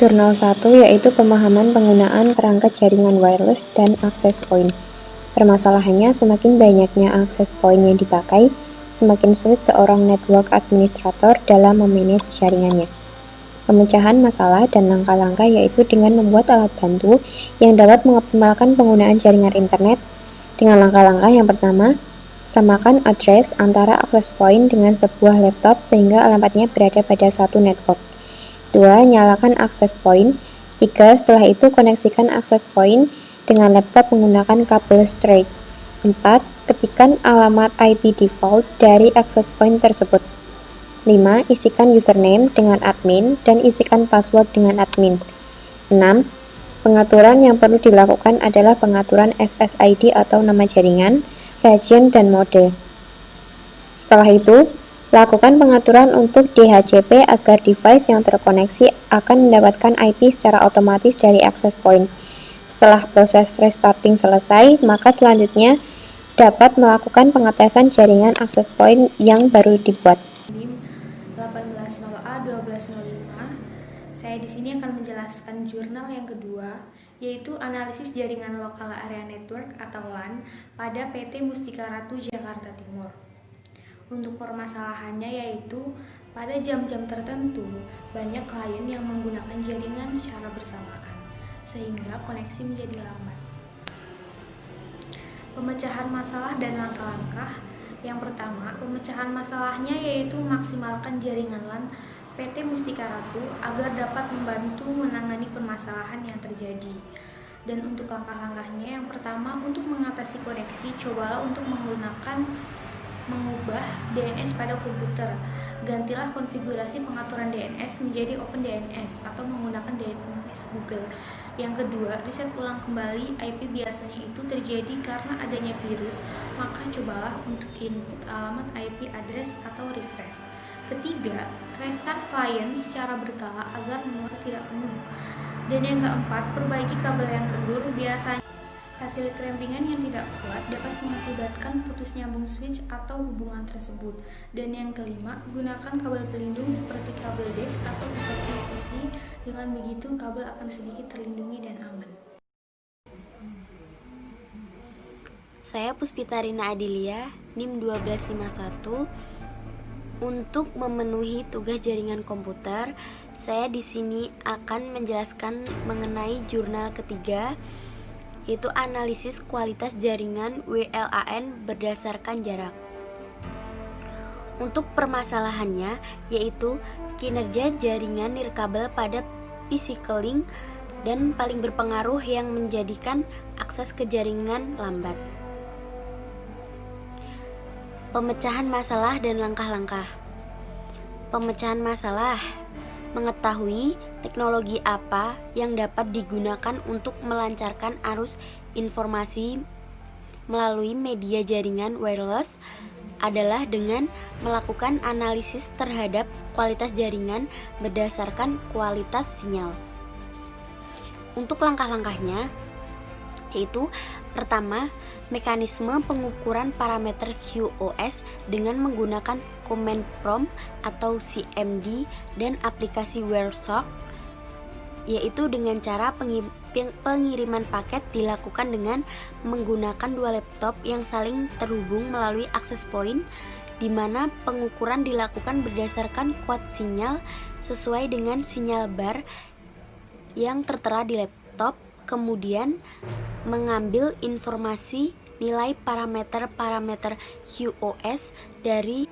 Jurnal 1 yaitu pemahaman penggunaan perangkat jaringan wireless dan access point. Permasalahannya, semakin banyaknya access point yang dipakai, semakin sulit seorang network administrator dalam memanage jaringannya. Pemecahan masalah dan langkah-langkah yaitu dengan membuat alat bantu yang dapat mengoptimalkan penggunaan jaringan internet. Dengan langkah-langkah yang pertama, samakan address antara access point dengan sebuah laptop sehingga alamatnya berada pada satu network. 2. Nyalakan access point. 3. Setelah itu koneksikan access point dengan laptop menggunakan kabel straight. 4. Ketikkan alamat IP default dari access point tersebut. 5. Isikan username dengan admin dan isikan password dengan admin. 6. Pengaturan yang perlu dilakukan adalah pengaturan SSID atau nama jaringan, region, dan mode. Setelah itu, lakukan pengaturan untuk DHCP agar device yang terkoneksi akan mendapatkan IP secara otomatis dari access point. Setelah proses restarting selesai, maka selanjutnya dapat melakukan pengetesan jaringan access point yang baru dibuat. 18.0A/12.05. Saya di sini akan menjelaskan jurnal yang kedua, yaitu analisis jaringan lokal area network atau LAN pada PT Mustika Ratu Jakarta Timur. Untuk permasalahannya yaitu pada jam-jam tertentu banyak klien yang menggunakan jaringan secara bersamaan sehingga koneksi menjadi lambat. Pemecahan masalah dan langkah-langkah. Yang pertama, pemecahan masalahnya yaitu maksimalkan jaringan LAN PT Mustika Ratu agar dapat membantu menangani permasalahan yang terjadi. Dan untuk langkah-langkahnya, yang pertama, untuk mengatasi koneksi, cobalah untuk mengubah DNS pada komputer. Gantilah konfigurasi pengaturan DNS menjadi OpenDNS atau menggunakan DNS Google. Yang kedua, riset ulang kembali IP. Biasanya itu terjadi karena adanya virus, maka cobalah untuk input alamat IP address atau refresh. Ketiga, restart klien secara berkala agar memori tidak penuh. Dan yang keempat, perbaiki kabel yang kendur. Biasanya hasil krempingan yang tidak kuat dapat mengakibatkan putus nyambung switch atau hubungan tersebut. Dan yang kelima, gunakan kabel pelindung seperti kabel DEC atau UPVC. Dengan begitu, kabel akan sedikit terlindungi dan aman. Saya Puspita Rina Adilia, NIM 1251. Untuk memenuhi tugas jaringan komputer, saya di sini akan menjelaskan mengenai jurnal ketiga, yaitu analisis kualitas jaringan WLAN berdasarkan jarak. Untuk permasalahannya yaitu kinerja jaringan nirkabel pada physical link dan paling berpengaruh yang menjadikan akses ke jaringan lambat. Pemecahan masalah dan langkah-langkah. Pemecahan masalah: mengetahui teknologi apa yang dapat digunakan untuk melancarkan arus informasi melalui media jaringan wireless adalah dengan melakukan analisis terhadap kualitas jaringan berdasarkan kualitas sinyal. Untuk langkah-langkahnya yaitu pertama, mekanisme pengukuran parameter QoS dengan menggunakan command prompt atau CMD dan aplikasi Wireshark, yaitu dengan cara pengiriman paket dilakukan dengan menggunakan dua laptop yang saling terhubung melalui access point, di mana pengukuran dilakukan berdasarkan kuat sinyal sesuai dengan sinyal bar yang tertera di laptop, kemudian mengambil informasi nilai parameter QoS dari